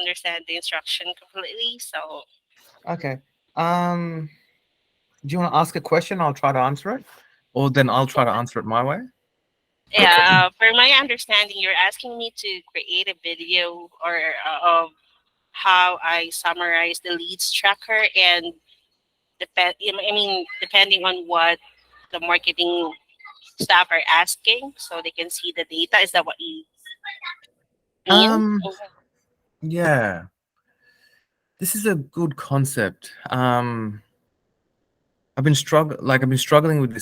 understand the instruction completely. So Okay. Do you want to ask a question? I'll try to answer it, or then I'll try to answer it my way. yeah, for my understanding, you're asking me to create a video or of how I summarize the leads tracker and depending on what the marketing staff are asking, so they can see the data. Is that what you mean? Um, yeah, this is a good concept. I've been struggling with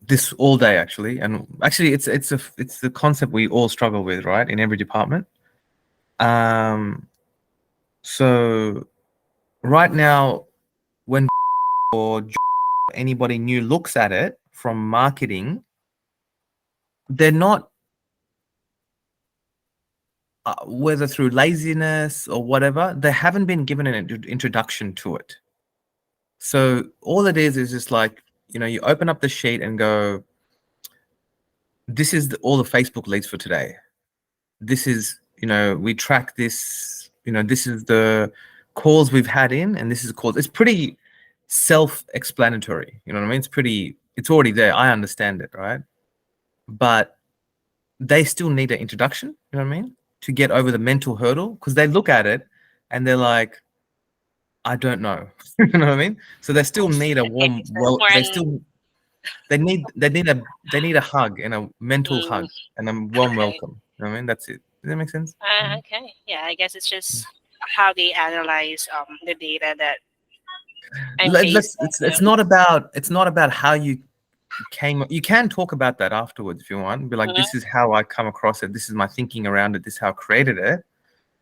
this all day actually, and actually it's the concept we all struggle with, right, in every department. Um, so right now, when or anybody new looks at it from marketing, they're not, whether through laziness or whatever, they haven't been given an introduction to it. So all it is just like, you open up the sheet and go, this is all the Facebook leads for today. This is, we track this, this is the calls we've had in, and this is calls. It's pretty self-explanatory. You know what I mean? It's already there. I understand it, right? But they still need an introduction, you know what I mean? To get over the mental hurdle, because they look at it and they're like, I don't know. You know what I mean? So they still need a Okay, warm, so it's well, more they on. still they need a hug, and a mental Mm, hug, and a warm okay. welcome. You know what I mean? That's it. Does that make sense? Okay. Yeah, I guess it's just how they analyze the data that I'm facing. It's not about how you came. You can talk about that afterwards if you want. Be like, this Mhm, is how I come across it. This is my thinking around it. This is how I created it.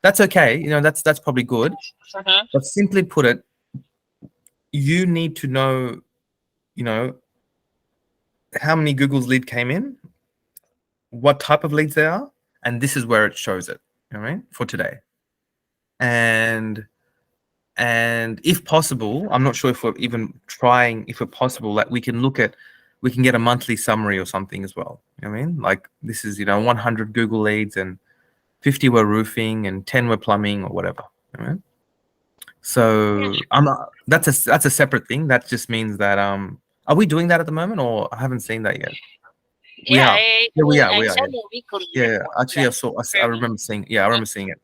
That's okay. That's probably good. mhm. But simply put it, you need to know, you know, how many Google's lead came in, what type of leads they are, and this is where it shows it. All right, for today. And if possible, I'm not sure if we're even trying, if we're possible, that we can get a monthly summary or something as well. You know what I mean? Like, this is 100 Google leads, and 50 were roofing, and 10 were plumbing, or whatever. You know what I mean? Yeah, So sure. that's a separate thing. That just means that are we doing that at the moment, or I haven't seen that yet? We Yeah, are. Yeah, we are. I'm We are. Yeah. sending weekly Yeah. Yeah. report. Actually, That's I for me. remember seeing. Yeah, I remember seeing it.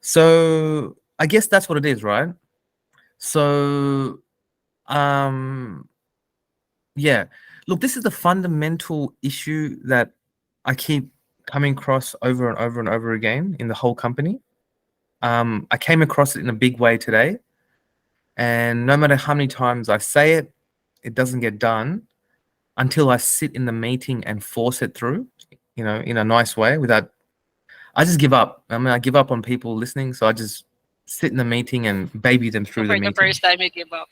So I guess that's what it is, right? So um, yeah. Look, this is the fundamental issue that I keep coming across over and over and over again in the whole company. I came across it in a big way today, and no matter how many times I say it, it doesn't get done until I sit in the meeting and force it through, in a nice way. Without, I just give up. I mean, I give up on people listening, so I just sit in the meeting and baby them So through the for the meeting. first time you give up.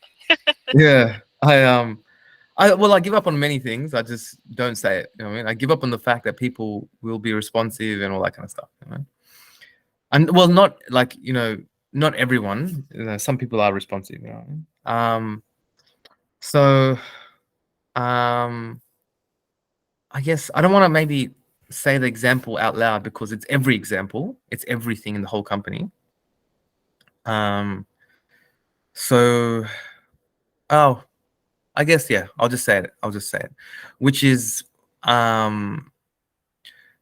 Yeah, I give up on many things. I just don't say it. You know what I mean? I give up on the fact that people will be responsive and all that kind of stuff. And well, not like, not everyone. Some people are responsive. You know what I mean? So um, I guess I don't want to maybe say the example out loud, because it's every example. It's everything in the whole company. Um, so oh, I guess, yeah. I'll just say it. Which is, um,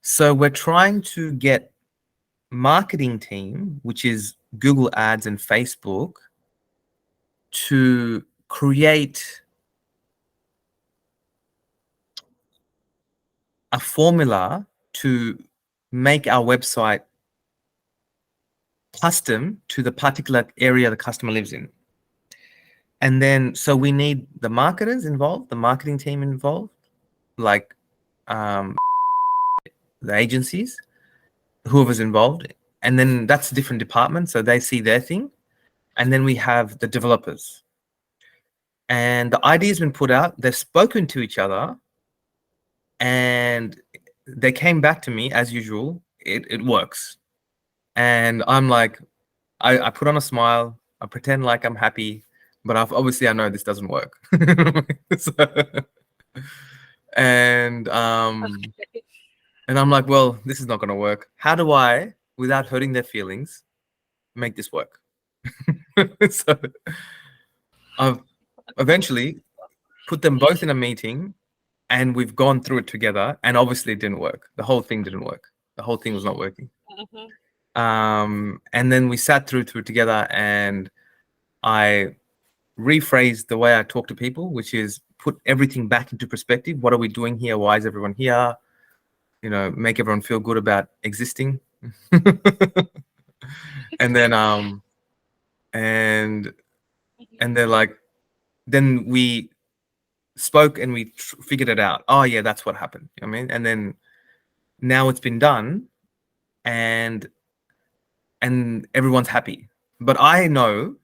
so we're trying to get marketing team, which is Google Ads and Facebook, to create a formula to make our website custom to the particular area the customer lives in. And then, so we need the marketers involved, the marketing team involved, like um, the agencies, whoever's involved. And then that's a different department, so they see their thing. And then we have the developers. And the idea's been put out, they've spoken to each other, and they came back to me as usual. It works. And I'm like, I put on a smile, I pretend like I'm happy, but obviously I know this doesn't work. So, and And I'm like, well, this is not going to work. How do I, without hurting their feelings, make this work? So I've eventually put them both in a meeting, and we've gone through it together, and obviously it didn't work. The whole thing didn't work. The whole thing was not working. Mm-hmm. And then we sat through together, and I rephrased the way I talk to people, which is put everything back into perspective. What are we doing here? Why is everyone here? Make everyone feel good about existing. And then and and they're like, then we spoke and we figured it out. Oh yeah, that's what happened. I mean, and then now it's been done, and everyone's happy. But I know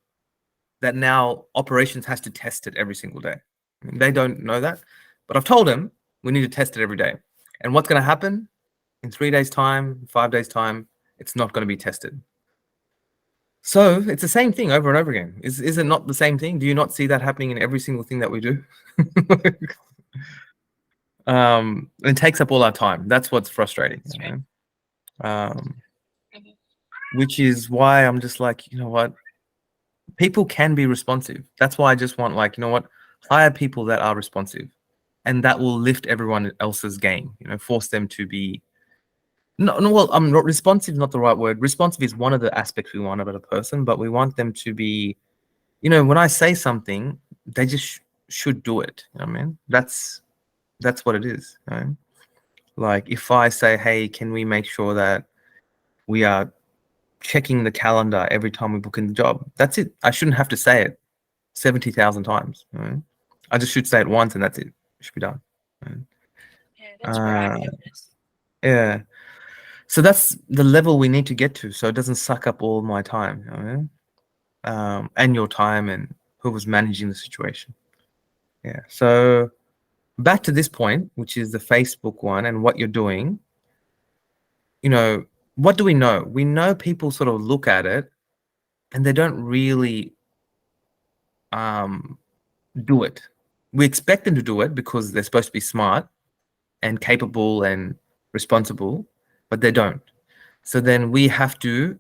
that now operations has to test it every single day. I mean, they don't know that, but I've told them we need to test it every day. And what's going to happen in 3 days' time, 5 days' time? It's not going to be tested. So it's the same thing over and over again. Is it not the same thing? Do you not see that happening in every single thing that we do? It takes up all our time. That's what's frustrating. That's You right. know? Mm-hmm. Which is why I'm just like, you know what? People can be responsive. That's why I just want, like, you know what? Hire people that are responsive, and that will lift everyone else's game. Force them to be no. Well, I'm not responsive. Not the right word. Responsive is one of the aspects we want about a person, but we want them to be. When I say something, they just should do it. You know what I mean? That's what it is. Like if I say, hey, can we make sure that we are checking the calendar every time we book in the job? That's it. I shouldn't have to say it 70,000 times. I just should say it once and that's it. It should be done. Right? Yeah, that's Uh, proactiveness. yeah. So that's the level we need to get to, so it doesn't suck up all my time, and your time and whoever's managing the situation. Yeah. So back to this point, which is the Facebook one and what you're doing. What do we know? We know people sort of look at it and they don't really um, do it. We expect them to do it because they're supposed to be smart and capable and responsible, but they don't. So then we have to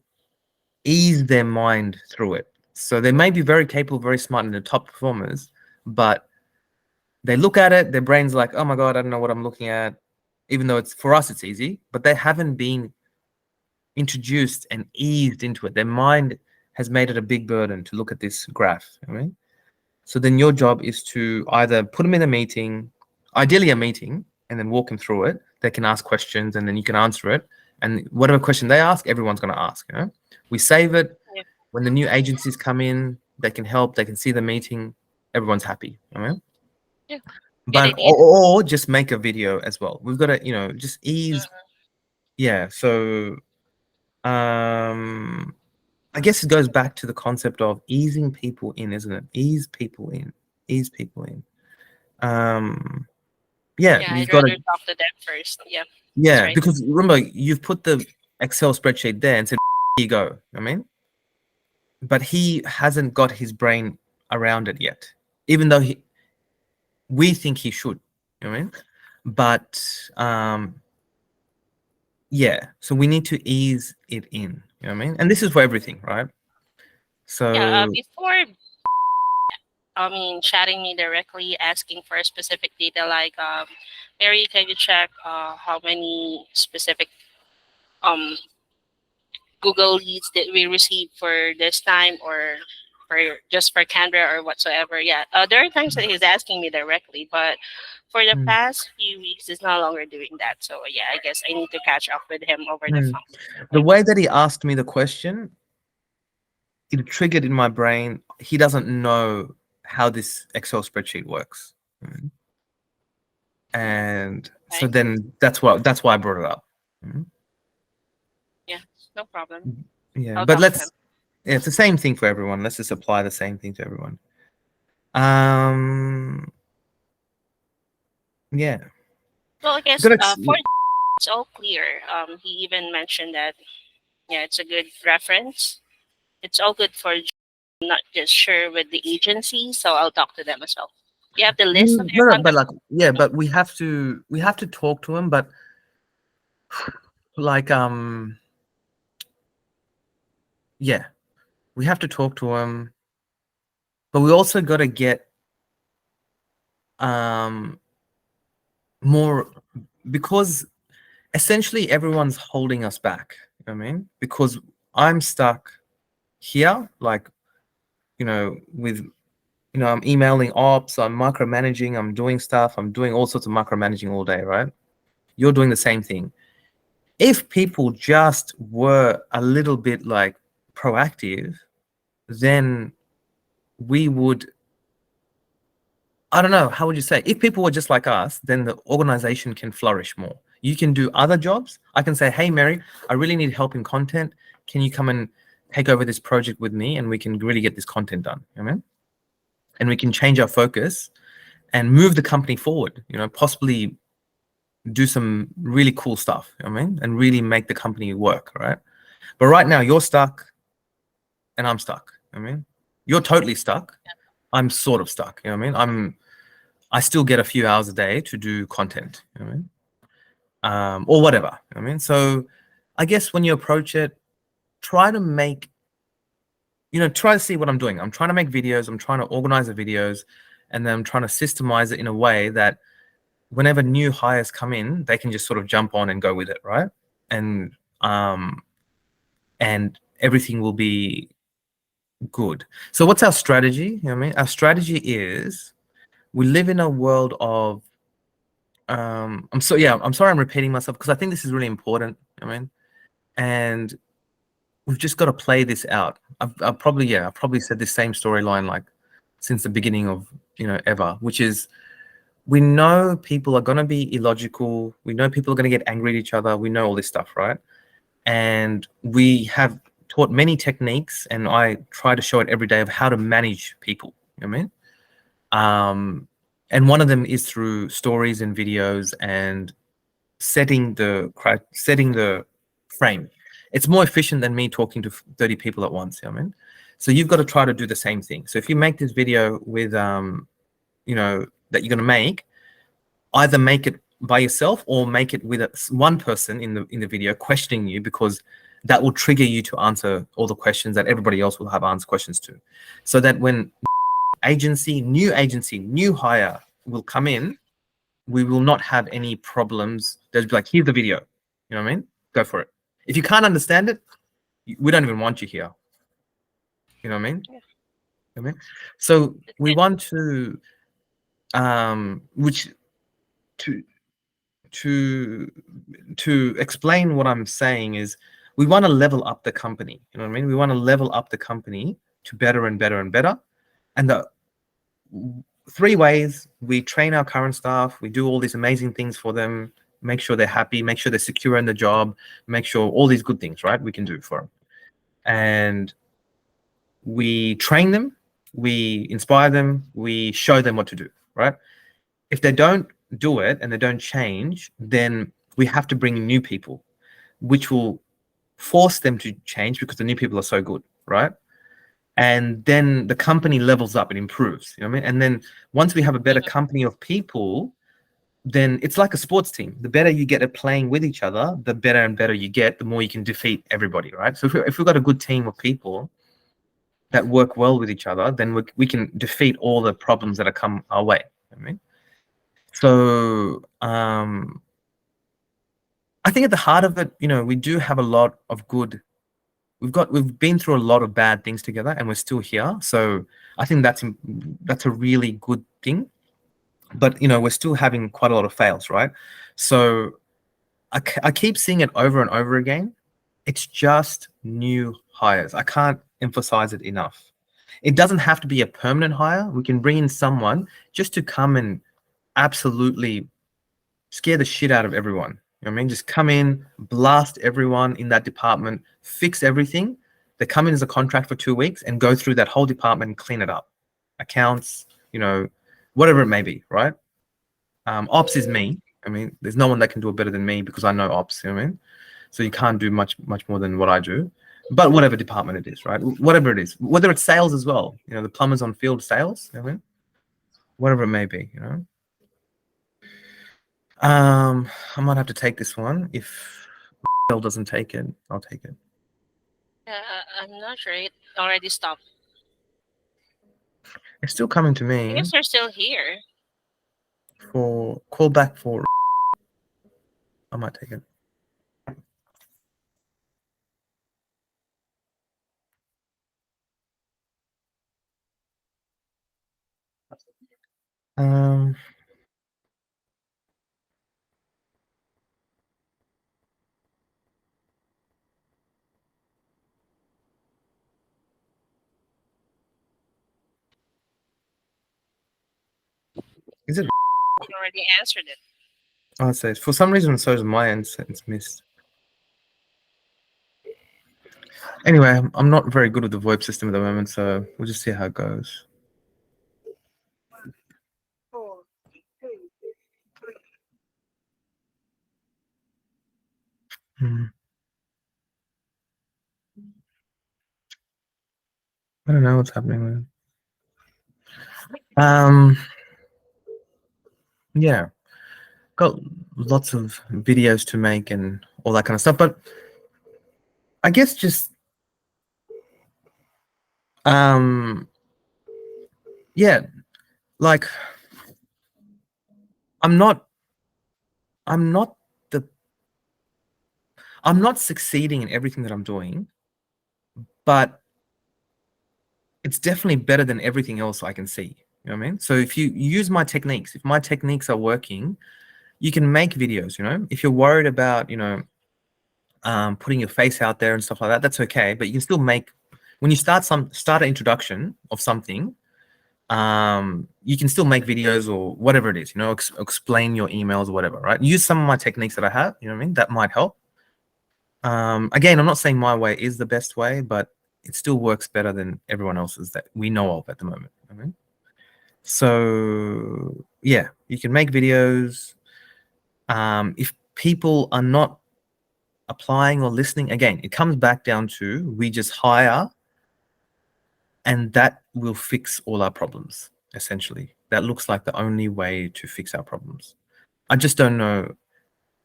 ease their mind through it. So they may be very capable, very smart, and the top performers, but they look at it, their brain's like, oh my God, I don't know what I'm looking at. Even though it's for us, it's easy, but they haven't been introduced and eased into it. Their mind has made it a big burden to look at this graph. So then your job is to either put them in a meeting, ideally a meeting, and then walk them through it. They can ask questions and then you can answer it. And whatever question they ask, everyone's going to ask. We save it. Yeah. When the new agencies come in, they can help. They can see the meeting. Everyone's happy. Yeah. Good But idea. or just make a video as well. We've got to just ease. Mhm. Yeah. So um I guess it goes back to the concept of easing people in, isn't it? Ease people in. Ease people in. Um, yeah, Yeah, you've I'd got to. rather talk to them first. Yeah, that's Yeah, right. because remember, you've put the Excel spreadsheet there and said, "Here you go." But he hasn't got his brain around it yet, even though we think he should. You know what I mean? But yeah, so we need to ease it in. You know what I mean? And this is for everything, right? Yeah, So before chatting me directly, asking for a specific data like Mary, can you check how many specific um Google leads that we received for this time or for just for Canberra or whatsoever. Yeah, there are times that he's asking me directly, but for the mm, past few weeks, he's no longer doing that. So yeah, I guess I need to catch up with him over the mm. phone. The way that he asked me the question, it triggered in my brain. He doesn't know how this Excel spreadsheet works. Mm. And so Okay. then that's why I brought it up. Mm. Yeah, no problem. Yeah, I'll but talk to him. it's the same thing for everyone. Let's just apply the same thing to everyone. Um, yeah, Well, I you guess gotta, for it's all clear. He even mentioned that yeah, it's a good reference. It's all good for not just sure with the agency, so I'll talk to them as well. You have the list of their no, no, but contact. like, yeah, but we have to talk to him, but Like, yeah, we have to talk to them, but we also got to get um more, because essentially everyone's holding us back. You know what I mean? Because I'm stuck here, like, with, I'm emailing ops, I'm micromanaging, I'm doing stuff, I'm doing all sorts of micromanaging all day, right? You're doing the same thing. If people just were a little bit like proactive, then we would, I don't know, how would you say? If people were just like us, then the organization can flourish more. You can do other jobs. I can say, hey, Mary, I really need help in content. Can you come and take over this project with me and we can really get this content done? You know what I mean? And we can change our focus and move the company forward, possibly do some really cool stuff, you know what I mean? And really make the company work, right? But right now you're stuck and I'm stuck. You know what I mean, you're totally stuck. I'm sort of stuck. You know what I mean? I still get a few hours a day to do content. You know what I mean? Or whatever. You know what I mean? So I guess when you approach it, try to make, try to see what I'm doing. I'm trying to make videos. I'm trying to organize the videos, and then I'm trying to systemize it in a way that whenever new hires come in, they can just sort of jump on and go with it, right? And um, and everything will be good. So what's our strategy? You know what I mean? Our strategy is, we live in a world of I'm sorry I'm repeating myself, because I think this is really important. You know what I mean? And we've just got to play this out. I've probably said this same storyline like since the beginning of, ever, which is, we know people are going to be illogical. We know people are going to get angry at each other. We know all this stuff, right? And we have taught many techniques, and I try to show it every day, of how to manage people. You know what I mean? And one of them is through stories and videos and setting the frame. It's more efficient than me talking to 30 people at once. You know what I mean? So you've got to try to do the same thing. So if you make this video with that you're going to make, either make it by yourself or make it with one person in the video questioning you, because that will trigger you to answer all the questions that everybody else will have answer questions to, so that when new hire will come in, we will not have any problems. They'll be like, here's the video. You know what I mean? Go for it. If you can't understand it, we don't even want you here. You know what I mean? Yeah. You know what I mean? So we want to, which to to to explain what I'm saying is, we want to level up the company. You know what I mean? We want to level up the company to better and better and better. And the three ways: we train our current staff, we do all these amazing things for them, make sure they're happy, make sure they're secure in the job, make sure all these good things, right, we can do for them. And we train them, we inspire them, we show them what to do, right? If they don't do it and they don't change, then we have to bring in new people, which will force them to change, because the new people are so good, right? And then the company levels up and improves. You know what I mean? And then once we have a better Mhm. company of people, then it's like a sports team. The better you get at playing with each other, the better and better you get, the more you can defeat everybody, right? So if we've got a good team of people that work well with each other, then we can defeat all the problems that have come our way. You know what I mean? So I think at the heart of it, we do have a lot of good. We've been through a lot of bad things together, and we're still here. So I think that's a really good thing. But we're still having quite a lot of fails, right? So I keep seeing it over and over again. It's just new hires. I can't emphasize it enough. It doesn't have to be a permanent hire. We can bring in someone just to come and absolutely scare the shit out of everyone. You know what I mean? Just come in, blast everyone in that department, fix everything. They come in as a contract for 2 weeks and go through that whole department and clean it up. Accounts, whatever it may be, right? Ops is me. I mean, there's no one that can do it better than me, because I know ops. You know what I mean? So you can't do much more than what I do. But whatever department it is, right? Whatever it is, whether it's sales as well. The plumbers on field sales. You know what I mean? Whatever it may be. I might have to take this one. If Bill doesn't take it, I'll take it. I'm not sure. It already stopped. It's still coming to I me guess they're still here. for call back for. I might take it. Um, is it? You already answered it. Oh, it says for some reason. So is my end. It's missed. Anyway, I'm not very good with the VoIP system at the moment, so we'll just see how it goes. Hmm. I don't know what's happening with it. Yeah, got lots of videos to make and all that kind of stuff, but I guess just um, yeah, like I'm not, I'm not the, I'm not succeeding in everything that I'm doing, but it's definitely better than everything else I can see. You know what I mean? So if you use my techniques, if my techniques are working, you can make videos. You know, if you're worried about, putting your face out there and stuff like that, that's okay. But you can still make when you start an introduction of something. You can still make videos or whatever it is. You know, explain your emails or whatever. Right? Use some of my techniques that I have. You know what I mean? That might help. Again, I'm not saying my way is the best way, but it still works better than everyone else's that we know of at the moment. I mean, so yeah, you can make videos. If people are not applying or listening, again, it comes back down to we just hire, and that will fix all our problems. Essentially, that looks like the only way to fix our problems. I just don't know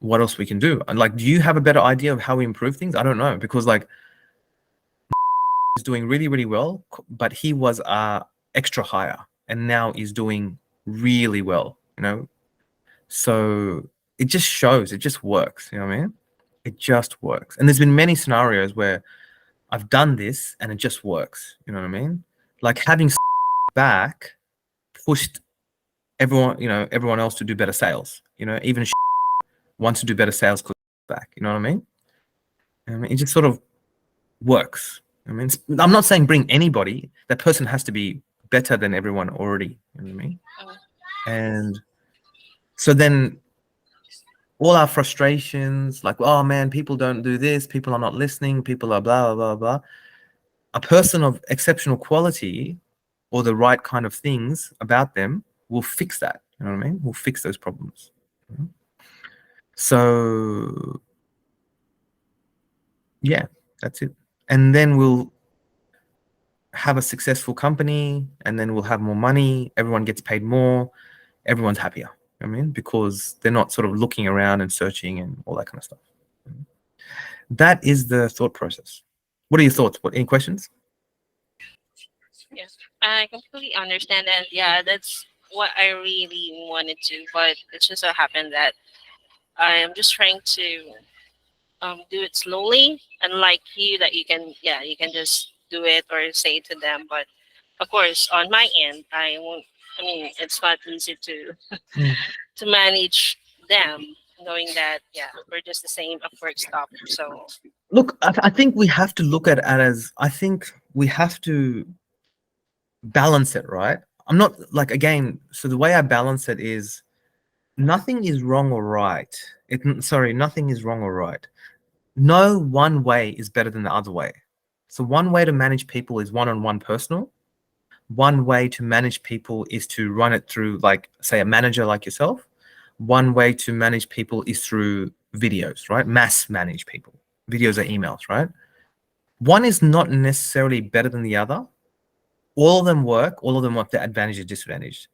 what else we can do. Like, do you have a better idea of how we improve things? I don't know because like is doing really, really well, but he was extra higher and now is doing really well, So it just shows, it just works, you know what I mean? It just works. And there's been many scenarios where I've done this and it just works, you know what I mean? Like having back pushed everyone else to do better sales, even wants to do better sales back, you know what I mean? It just sort of works. I'm not saying bring anybody. That person has to be better than everyone already. You know what I mean? Mm. And so then all our frustrations, like, oh man, people don't do this, people are not listening, people are blah, blah, blah, blah. A person of exceptional quality or the right kind of things about them will fix that. You know what I mean? Will fix those problems. So yeah, that's it. And then we'll have a successful company and then we'll have more money, everyone gets paid more, everyone's happier. I mean, because they're not sort of looking around and searching and all that kind of stuff. That is the thought process. What are your thoughts? Any questions? Yes, I completely understand, and yeah, that's what I really wanted to. But it just so happened that I am just trying to do it slowly, unlike you that you can just do it or say to them. But of course, on my end, I won't. I mean, it's not easy Mm. to manage them, knowing that we're just the same Upwork stop. So Look, I think we have to look at it as I think we have to balance it, right? I'm not like again. So the way I balance it is nothing is wrong or right. Nothing is wrong or right. No one way is better than the other way. So one way to manage people is one-on-one personal. One way to manage people is to run it through, like, say, a manager like yourself. One way to manage people is through videos, right? Mass manage people. Videos or emails, right? One is not necessarily better than the other. All of them work. All of them have their advantage and disadvantage.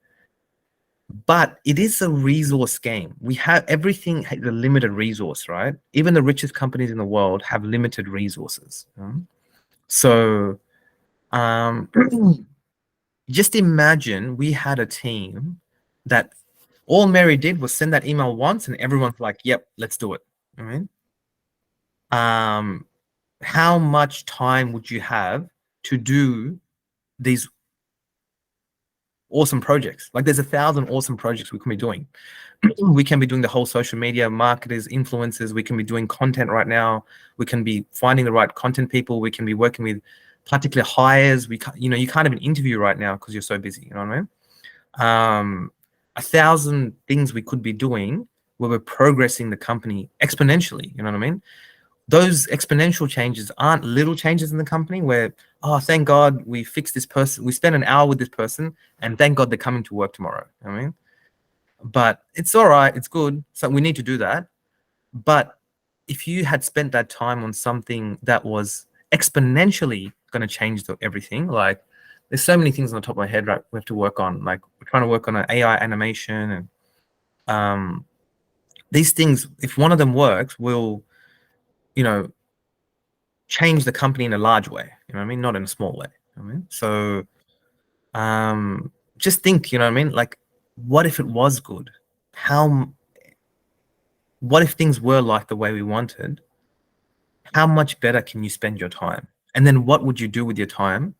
But it is a resource game. We have everything has a limited resource, right? Even the richest companies in the world have limited resources. So um, just imagine we had a team that all Mary did was send that email once, and everyone's like, "Yep, let's do it." I mean, um, how much time would you have to do these awesome projects? Like, there's 1,000 awesome projects we can be doing. We can be doing the whole social media marketers, influencers. We can be doing content right now. We can be finding the right content people. We can be working with particular hires. You can't even interview right now because you're so busy. You know what I mean? 1,000 things we could be doing where we're progressing the company exponentially. You know what I mean? Those exponential changes aren't little changes in the company where, oh, thank God we fixed this person. We spent an hour with this person, and thank God they're coming to work tomorrow. You know what I mean? But it's all right. It's good. So we need to do that. But if you had spent that time on something that was exponentially going to change everything, like there's so many things on the top of my head, right? We have to work on. Like we're trying to work on an AI animation, and these things. If one of them works, will you know change the company in a large way. You know what I mean? Not in a small way. You know what I mean? So just think. You know what I mean? Like, what if it was good? How? What if things were like the way we wanted? How much better can you spend your time? And then what would you do with your time?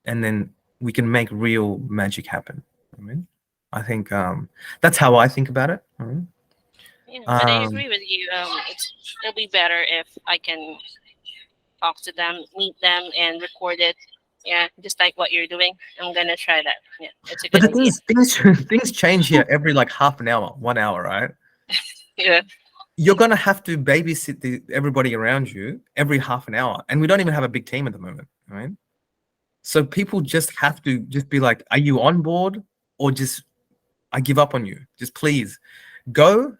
And then we can make real magic happen. I mean, I think that's how I think about it. Yeah, but I Um, agree with you. It'll be better if I can talk to them, meet them, and record it. Yeah, just like what you're doing. I'm gonna try that. Yeah, it's a but good the thing idea. is, things things change here every like half an hour, 1 hour, right? Yeah, You're gonna have to babysit everybody around you every half an hour, and we don't even have a big team at the moment, right? So people just have to just be like, "Are you on board?" Or just, "I give up on you. Just please go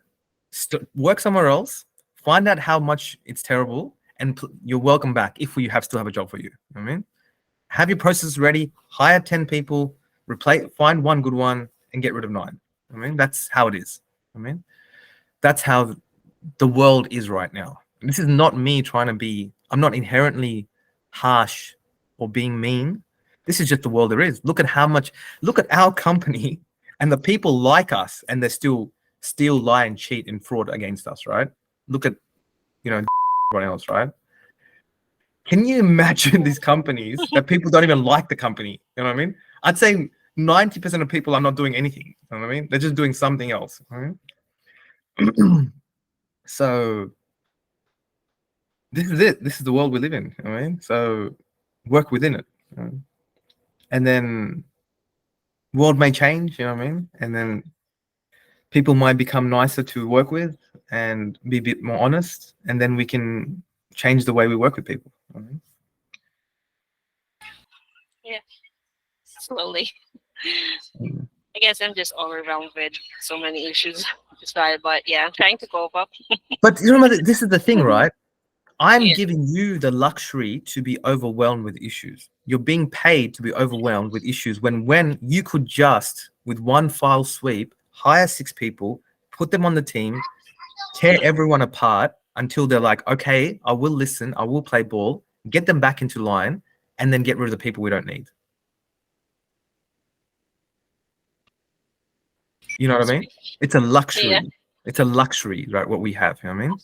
work somewhere else, find out how much it's terrible, and you're welcome back if we have still have a job for you." You know what I mean, have your process ready, hire 10 people, find one good one, and get rid of nine. I mean, that's how it is. I mean, that's how the world is right now. This is not me trying to be, I'm not inherently harsh or being mean. This is just the world there is. Look at our company and the people like us, and they still steal, lie, and cheat and fraud against us, right? Look at, you know, everyone else, right? Can you imagine these companies that people don't even like the company? You know what I mean? I'd say 90% of people are not doing anything. You know what I mean? They're just doing something else. Right? So this is it. This is the world we live in. I mean, so work within it, and then world may change. You know what I mean? And then people might become nicer to work with and be a bit more honest, and then we can change the way we work with people. You know what yeah, slowly. I mean? I guess I'm just overwhelmed with so many issues. That's why, but yeah, I'm trying to cope up. But you know, this is the thing, right? I'm Yeah, giving you the luxury to be overwhelmed with issues. You're being paid to be overwhelmed with issues when you could just, with one file sweep, hire 6 people, put them on the team, tear everyone apart until they're like, okay, I will listen, I will play ball, get them back into line, and then get rid of the people we don't need. You know what I mean? sweet. It's a Yeah, luxury. It's a luxury, right? What we have, you know what I mean?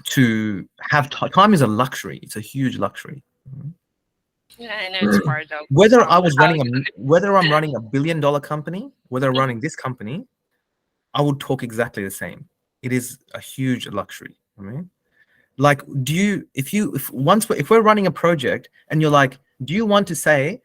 To have time is a luxury. It's a huge luxury. yeah, I know it's part of Whether I was how running you whether I'm running $1 billion company, whether I'm running this company, I would talk exactly the same. It is a huge luxury. I mean, like, if we're running a project and you're like, do you want to say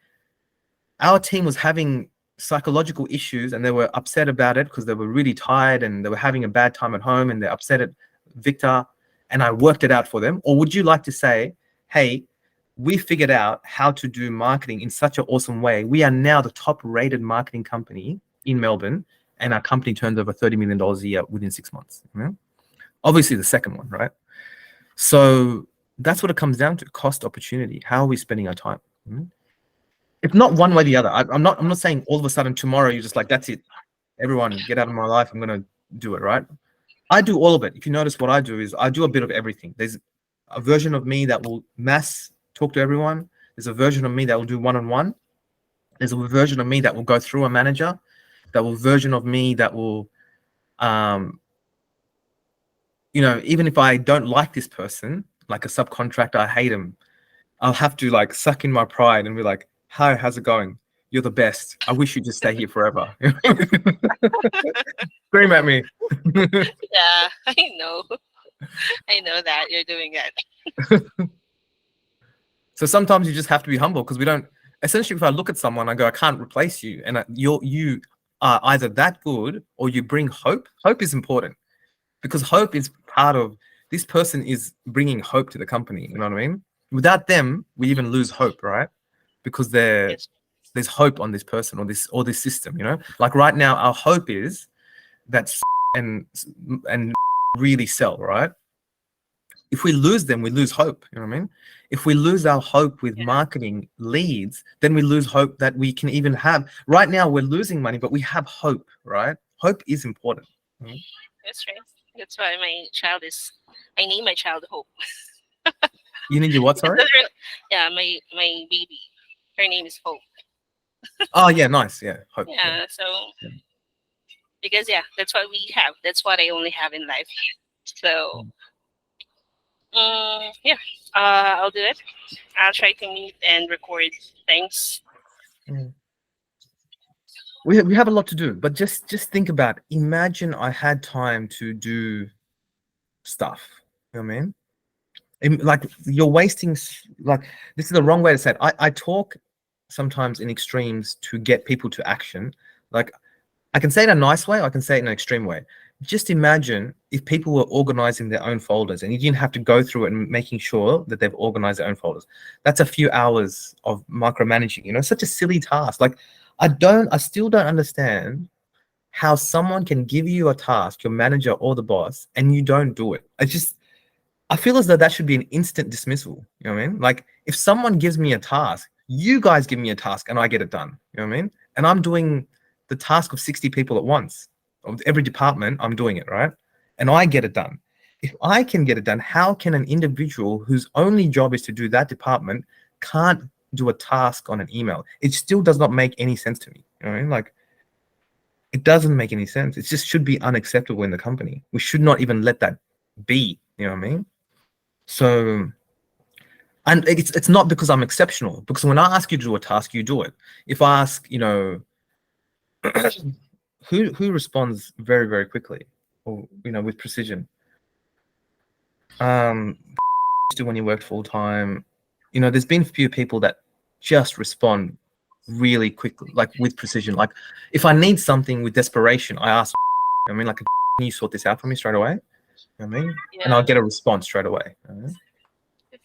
our team was having psychological issues and they were upset about it because they were really tired and they were having a bad time at home and they're upset at Victor, and I worked it out for them? Or would you like to say, hey, we figured out how to do marketing in such an awesome way. We are now the top rated marketing company in Melbourne, and our company turns over $30 million a year within 6 months. Obviously, the second one, right? So that's what it comes down to: cost, opportunity. How are we spending our time? It's not one way or the other. I'm not saying all of a sudden tomorrow you're just like, that's it. Everyone, get out of my life. I'm gonna do it, right? I do all of it. If you notice, what I do is I do a bit of everything. There's a version of me that will mass talk to everyone. There's a version of me that will do one-on-one. There's a version of me that will go through a manager. That will version of me that will, um, even if I don't like this person, like a subcontractor, I hate him. I'll have to like suck in my pride and be like, "Hi, how's it going? You're the best. I wish you'd just stay here forever." Scream at me. Yeah, I know. I know that you're doing that. So sometimes you just have to be humble because we don't. Essentially, if I look at someone, I go, "I can't replace you," and you are either that good or you bring hope. Hope is important because hope is part of this person is bringing hope to the company. You know what I mean? Without them, we even lose hope, right? Because Yes. there's hope on this person or this system. Like right now, our hope is that and and really sell, right? If we lose them, we lose hope. You know what I mean? If we lose our hope with Yeah, marketing leads, then we lose hope that we can even have. Right now, we're losing money, but we have hope, right? Hope is important. Mhm. that's right. That's why I name my child Hope. You need your what? Because Sorry. yeah, my baby, her name is Hope. Oh yeah, nice. Yeah, hope. Yeah. Yeah, so because yeah, that's what we have. That's what I only have in life. So yeah, I'll do it. I'll try to meet and record things. Mm. We have a lot to do, but just think about. Imagine I had time to do stuff. You know what I mean? Like you're wasting. Like this is the wrong way to say it. I talk sometimes in extremes to get people to action. Like I can say it in a nice way, or I can say it in an extreme way. Just imagine if people were organizing their own folders and you didn't have to go through it and making sure that they've organized their own folders. That's a few hours of micromanaging, such a silly task. Like I still don't understand how someone can give you a task, your manager or the boss, and you don't do it. I feel as though that should be an instant dismissal. You know what I mean? Like if someone gives me a task, you guys give me a task and I get it done. You know what I mean? And I'm doing the task of 60 people at once. Of every department, I'm doing it, right? And I get it done. If I can get it done, how can an individual whose only job is to do that department can't do a task on an email? It still does not make any sense to me. You know what I mean? Like it doesn't make any sense. It just should be unacceptable in the company. We should not even let that be. You know what I mean? So, and it's not because I'm exceptional, because when I ask you to do a task, you do it. If I ask, who responds very, very quickly or with precision? Um, to when you worked full time, there's been a few people that just respond really quickly, like with precision. Like if I need something with desperation, I ask, I mean, like, can you sort this out for me straight away? You know what I mean? And I'll Yeah, get a response straight away.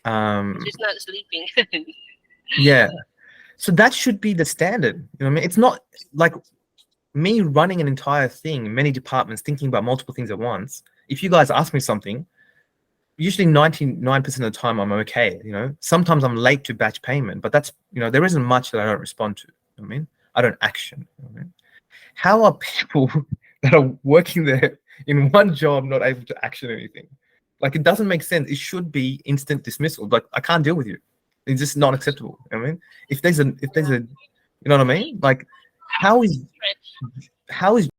Um, she's not sleeping. yeah. So that should be the standard. You know what I mean? It's not like me running an entire thing, many departments, thinking about multiple things at once. If you guys ask me something, usually 99% of the time I'm okay. Sometimes I'm late to batch payment, but that's, there isn't much that I don't respond to. You know what I mean? I don't action. You know what I mean? How are people that are working there in one job not able to action anything? Like it doesn't make sense. It should be instant dismissal. Like I can't deal with you. It's just not acceptable. You know what I mean? If there's a you know what I mean? Like how is Right. how is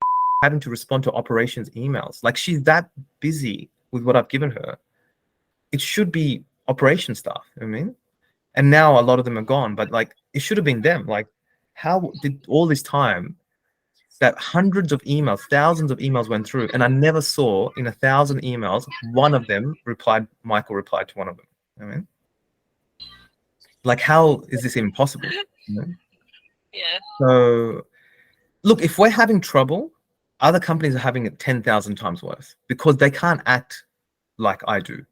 having to respond to operations emails? Like she's that busy with what I've given her. It should be operation stuff. You know what I mean? And now a lot of them are gone, but like it should have been them. Like how did all this time that hundreds of emails, thousands of emails went through, and I never saw in 1,000 emails one of them replied. Michael replied to one of them. You know what I mean, like, how is this even possible? You know? Yeah, So, look, if we're having trouble, other companies are having it 10,000 times worse because they can't act like I do.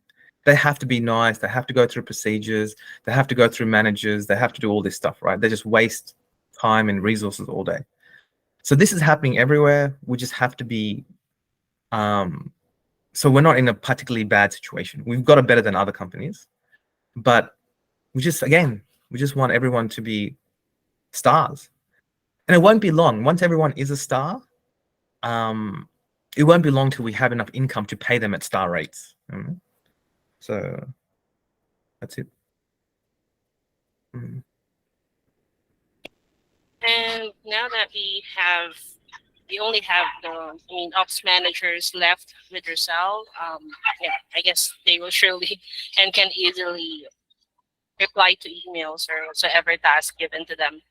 They have to be nice. They have to go through procedures. They have to go through managers. They have to do all this stuff, right? They just waste time and resources all day. So this is happening everywhere. We just have to be um, so we're not in a particularly bad situation. We've got it better than other companies, but we just want everyone to be stars, and it won't be long. Once everyone is a star, um, it won't be long till we have enough income to pay them at star rates. So that's it. Mm. And now that we only have the, ops managers left with yourself. Yeah, I guess they will surely and can easily reply to emails or whatsoever task given to them.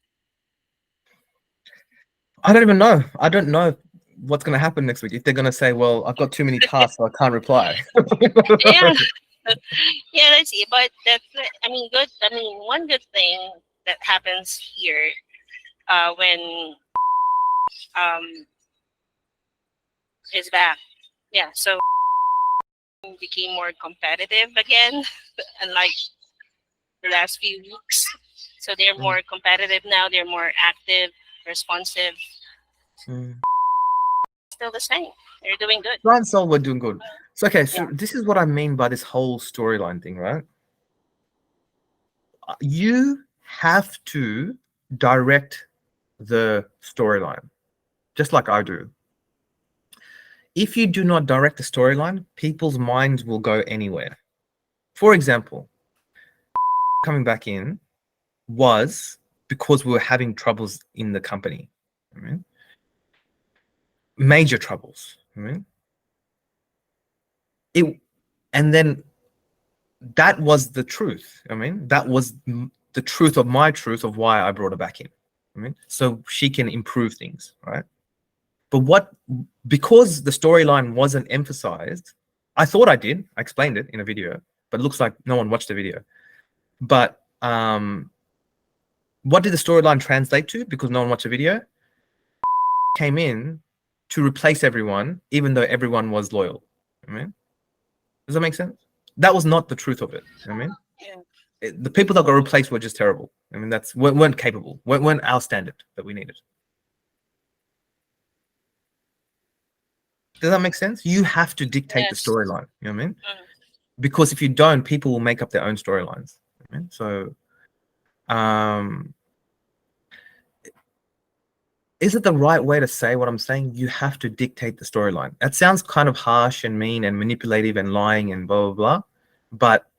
I don't even know. I don't know what's going to happen next week. If they're going to say, "Well, I've got too many tasks, so I can't reply." Yeah, yeah, let's see. But that's, good. One good thing that happens here, when um is back. Yeah, so became more competitive again, unlike the last few weeks. So they're Mm, more competitive now. They're more active, responsive. mm. Still the same. They're doing good. Blind Soul, we're doing good. So okay, Yeah. so this is what I mean by this whole storyline thing, right? You have to direct the storyline, just like I do. If you do not direct the storyline, people's minds will go anywhere. For example, coming back in was because we were having troubles in the company. I mean, major troubles. I mean, it, and then that was the truth. I mean, that was the truth of my truth of why I brought her back in. I mean, so she can improve things, right? But because the storyline wasn't emphasized, I thought I did. I explained it in a video, but it looks like no one watched the video. But what did the storyline translate to? Because no one watched the video, came in to replace everyone, even though everyone was loyal. I mean, does that make sense? That was not the truth of it. I mean, Yeah. the people that got replaced were just terrible. I mean, that's weren't capable, weren't our standard that we needed. Does that make sense? You have to dictate the Yes. storyline. You know what I mean? Mm. Because if you don't, people will make up their own storylines. I mean, so, um, is it the right way to say what I'm saying? You have to dictate the storyline. That sounds kind of harsh and mean and manipulative and lying and blah blah blah. But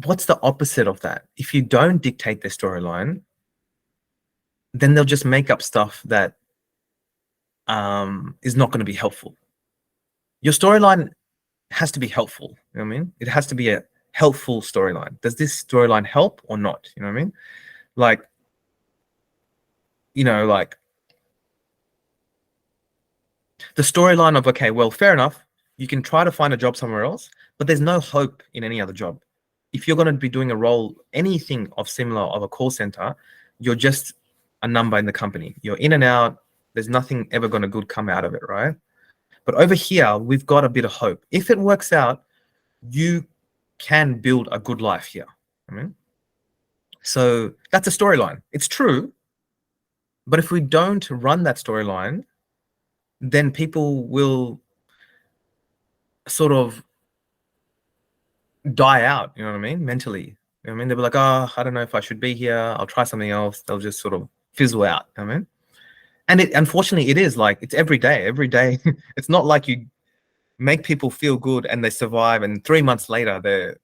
what's the opposite of that? If you don't dictate the storyline, then they'll just make up stuff that is not going to be helpful. Your storyline has to be helpful. You know what I mean? It has to be a helpful storyline. Does this storyline help or not? You know what I mean? Like, like the storyline of, okay, well, fair enough. You can try to find a job somewhere else, but there's no hope in any other job. If you're going to be doing a role, anything of similar of a call center, you're just a number in the company. You're in and out. There's nothing ever going to good come out of it, right? But over here, we've got a bit of hope. If it works out, you can build a good life here. I mean, so that's a storyline. It's true, but if we don't run that storyline, then people will sort of die out, you know what I mean? Mentally. You know what I mean? They'll be like, oh, I don't know if I should be here. I'll try something else. They'll just sort of fizzle out. You know what I mean? And it unfortunately it is like it's every day. Every day. It's not like you make people feel good and they survive and 3 months later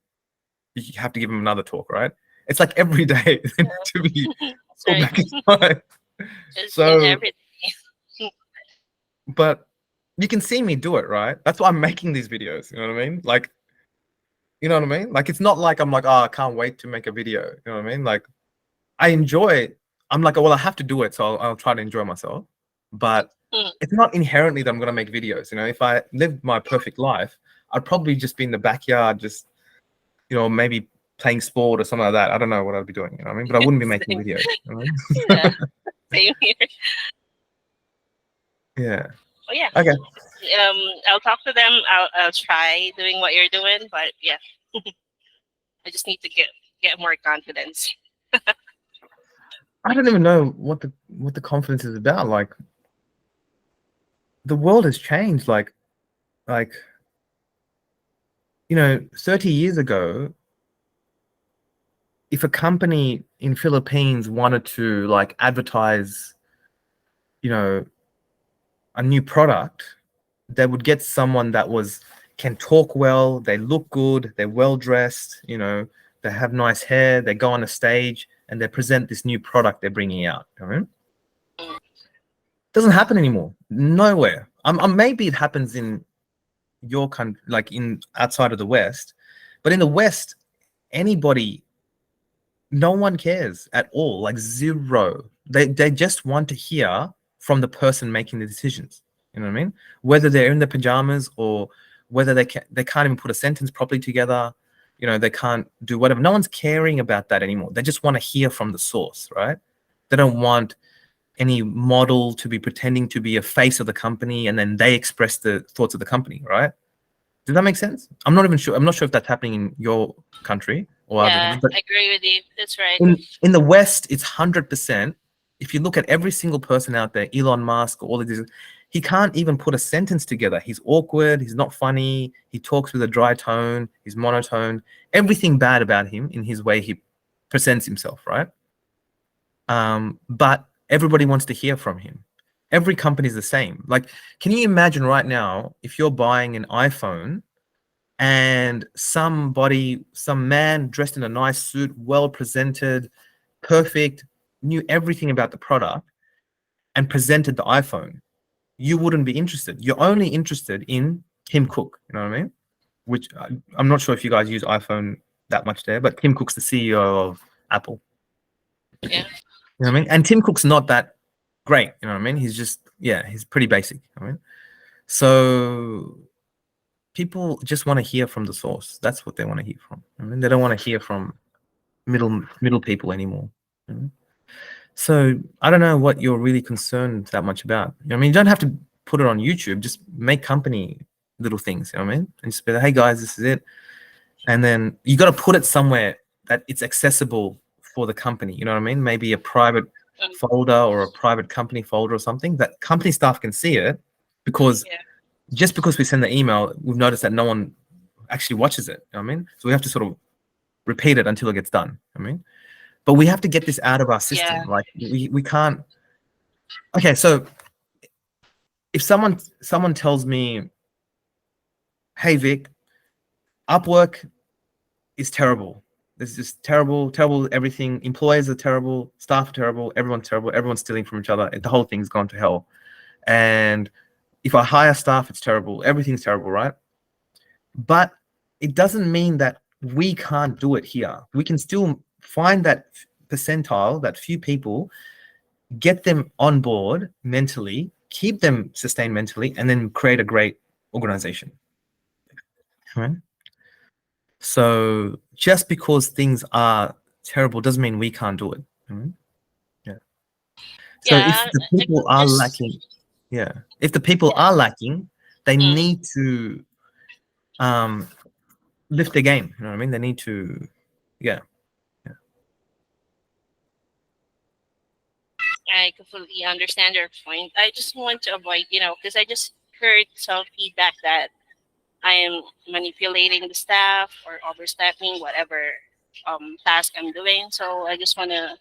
you have to give them another talk, right? It's like every day to be That's pulled right. back inside. It's been So, everything. but you can see me do it, right? That's why I'm making these videos. You know what I mean? Like, you know what I mean? Like, it's not like I'm like, oh, I can't wait to make a video. You know what I mean? Like, I enjoy. I'm like, well, I have to do it, so I'll try to enjoy myself. But Mm. it's not inherently that I'm gonna make videos. You know, if I lived my perfect life, I'd probably just be in the backyard, just maybe playing sport or something like that. I don't know what I'd be doing. You know what I mean? But I wouldn't be making Same. videos. You know what Yeah, I mean? same here. Yeah. Oh yeah. Okay. I'll talk to them. I'll try doing what you're doing, but yeah, I just need to get more confidence. I don't even know what the confidence is about. Like the world has changed. Like 30 years ago, if a company in Philippines wanted to like advertise you know, a new product, they would get someone that was can talk well, they look good, they're well dressed, they have nice hair, they go on a stage and they present this new product they're bringing out. Mm. Doesn't happen anymore. Nowhere. Maybe it happens in your country, like in outside of the West, but in the West, anybody, no one cares at all, like zero. They just want to hear from the person making the decisions. You know what I mean? Whether they're in their pajamas or whether they can't even put a sentence properly together. They can't do whatever. No one's caring about that anymore. They just want to hear from the source, right? They don't want any model to be pretending to be a face of the company and then they express the thoughts of the company, right? Does that make sense? I'm not even sure. I'm not sure if that's happening in your country or other Yeah, countries, but I agree with you. That's right. in the West, it's 100%. If you look at every single person out there, Elon Musk, all of these, he can't even put a sentence together. He's awkward. He's not funny. He talks with a dry tone. He's monotone. Everything bad about him in his way he presents himself, right? But everybody wants to hear from him. Every company is the same. Like, can you imagine right now if you're buying an iPhone and some man dressed in a nice suit, well presented, perfect, knew everything about the product and presented the iPhone, you wouldn't be interested. You're only interested in Tim Cook. You know what I mean? Which I'm not sure if you guys use iPhone that much there, but Tim Cook's the CEO of Apple. Yeah. You know what I mean? And Tim Cook's not that great. You know what I mean? He's just, yeah, he's pretty basic. I mean, so people just want to hear from the source. That's what they want to hear from. I mean, they don't want to hear from middle people anymore. You know? So I don't know what you're really concerned that much about. I mean, you don't have to put it on YouTube. Just make company little things. You know what I mean? And just be like, hey guys, this is it. And then you got to put it somewhere that it's accessible for the company. You know what I mean? Maybe a private Mm. folder or a private company folder or something that company staff can see it, because Yeah. just because we send the email, we've noticed that no one actually watches it. You know what I mean? So we have to sort of repeat it until it gets done. I mean, but we have to get this out of our system. Yeah. Like we can't. Okay, so if someone tells me, "Hey Vic, Upwork is terrible. This is just terrible, terrible. Everything. Employees are terrible. Staff are terrible. Everyone's terrible. Everyone's stealing from each other. The whole thing's gone to hell. And if I hire staff, it's terrible. Everything's terrible, right? But it doesn't mean that we can't do it here. We can still find that percentile, that few people, get them on board mentally, keep them sustained mentally, and then create a great organization. Right? So just because things are terrible doesn't mean we can't do it. Right? Yeah. So if Yeah. the I people are just. lacking, yeah, if the people Yeah. are lacking, they Mm. need to um, lift their game. You know what I mean? They need to, yeah. Yeah. I completely understand your point. I just want to avoid, because I just heard some feedback that I am manipulating the staff or overstepping whatever task I'm doing. So I just want to,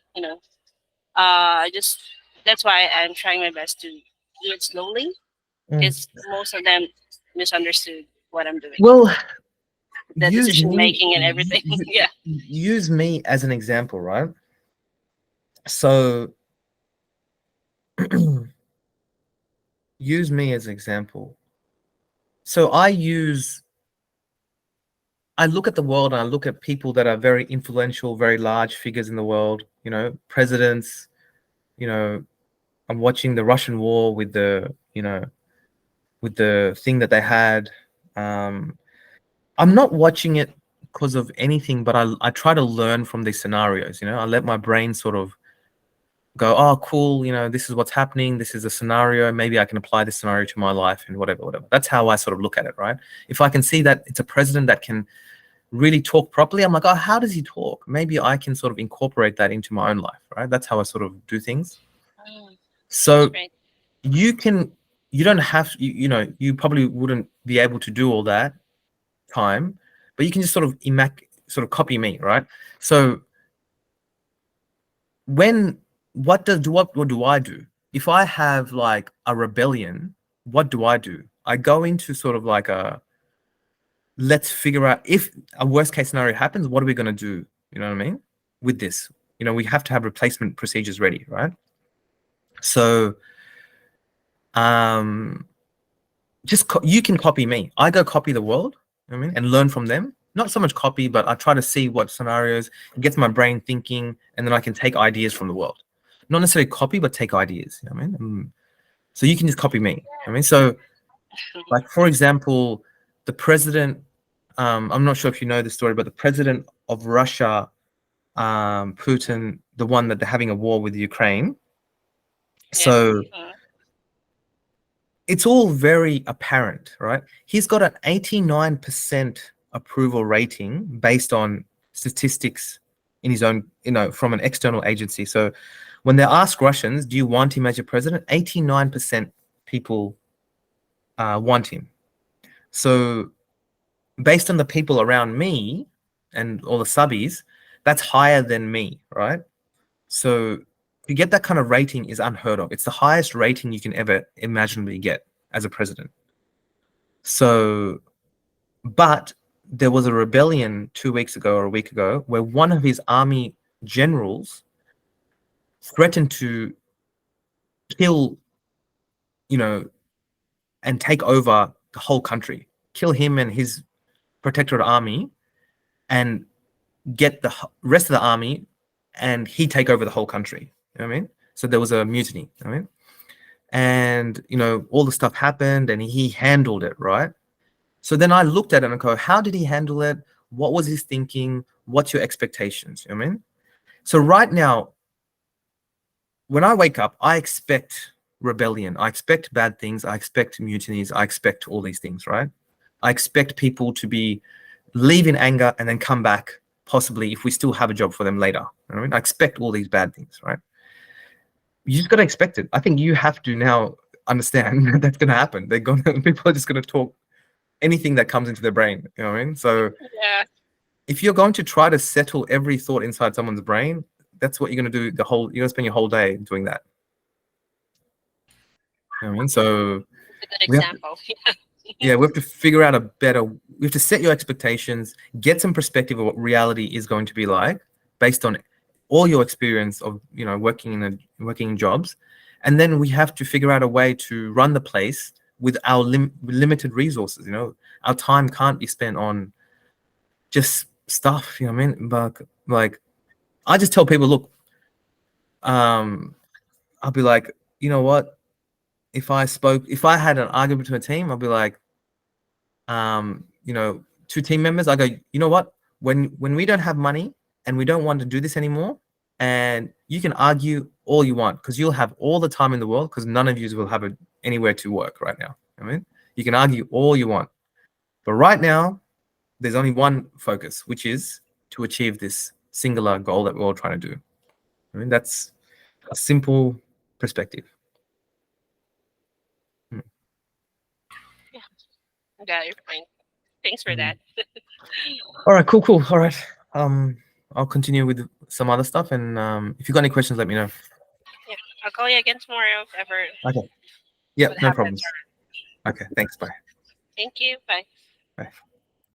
I just that's why I'm trying my best to do it slowly, Mm. because most of them misunderstood what I'm doing, Well, the use decision me making and everything. Yeah. use me as an example, right? So use me as an example. So I look at the world and I look at people that are very influential, very large figures in the world, presidents, you know, I'm watching the Russian war with the thing that they had. Um, I'm not watching it because of anything, but I try to learn from these scenarios. I let my brain sort of go, oh, cool, this is what's happening. This is a scenario. Maybe I can apply this scenario to my life and whatever, whatever. That's how I sort of look at it, right? If I can see that it's a president that can really talk properly, I'm like, oh, how does he talk? Maybe I can sort of incorporate that into my own life, right? That's how I sort of do things. Mm, that's So right. you can, you don't have, you probably wouldn't be able to do all that time, but you can just sort of copy me, right? So when what do I do? if I have like a rebellion, what do? I go into sort of like a, let's figure out if a worst case scenario happens, what are we going to do? You know what I mean? With this, we have to have replacement procedures ready, right? So, um, you can copy me. I go copy the world, you know what I mean, and learn from them. Not so much copy, but I try to see what scenarios, it gets my brain thinking, and then I can take ideas from the world. Not necessarily copy, but take ideas. You know what I mean? So you can just copy me. I mean, so like for example, the president. I'm not sure if you know the story, but the president of Russia, Putin, the one that they're having a war with Ukraine. Yeah. So it's all very apparent, right? He's got an 89% approval rating based on statistics in his own, from an external agency. So when they ask Russians, do you want him as your president? 89% people want him. So based on the people around me and all the subbies, that's higher than me, right? So to get that kind of rating is unheard of. It's the highest rating you can ever imaginably get as a president. So, but there was a rebellion 2 weeks ago or a week ago where one of his army generals threatened to kill, you know, and take over the whole country, kill him and his protectorate army, and get the rest of the army, and he take over the whole country. You know what I mean? So there was a mutiny. You know what I mean? And all the stuff happened, and he handled it right. So then I looked at it and go, how did he handle it? What was his thinking? What's your expectations? You know what I mean? So right now, when I wake up, I expect rebellion. I expect bad things. I expect mutinies. I expect all these things, right? I expect people to leave in anger and then come back, possibly if we still have a job for them later. You know what I mean? I expect all these bad things, right? You just got to expect it. I think you have to now understand that that's going to happen. People are just going to talk anything that comes into their brain. You know what I mean? So Yeah. if you're going to try to settle every thought inside someone's brain, that's what you're going to do. You're going to spend your whole day doing that. You know what I mean? So It's a good we have to, example. yeah, we have to figure out we have to set your expectations, get some perspective of what reality is going to be like based on all your experience of, working in jobs. And then we have to figure out a way to run the place with our limited resources. Our time can't be spent on just stuff, you know what I mean? But like, I just tell people, look, I'll be like, you know what? If I had an argument to a team, I'll be like, two team members, I go, you know what? When we don't have money and we don't want to do this anymore, and you can argue all you want because you'll have all the time in the world because none of you will have anywhere to work right now. I mean, you can argue all you want, but right now there's only one focus, which is to achieve this singular goal that we're all trying to do. I mean, that's a simple perspective. Yeah, I got your point. Thanks for Mm. that. All right, cool. All right. I'll continue with some other stuff, and if you've got any questions, let me know. Yeah, I'll call you again tomorrow if ever Okay. Yep, what no happens. problems. Okay, thanks. Bye. Thank you. Bye. Bye.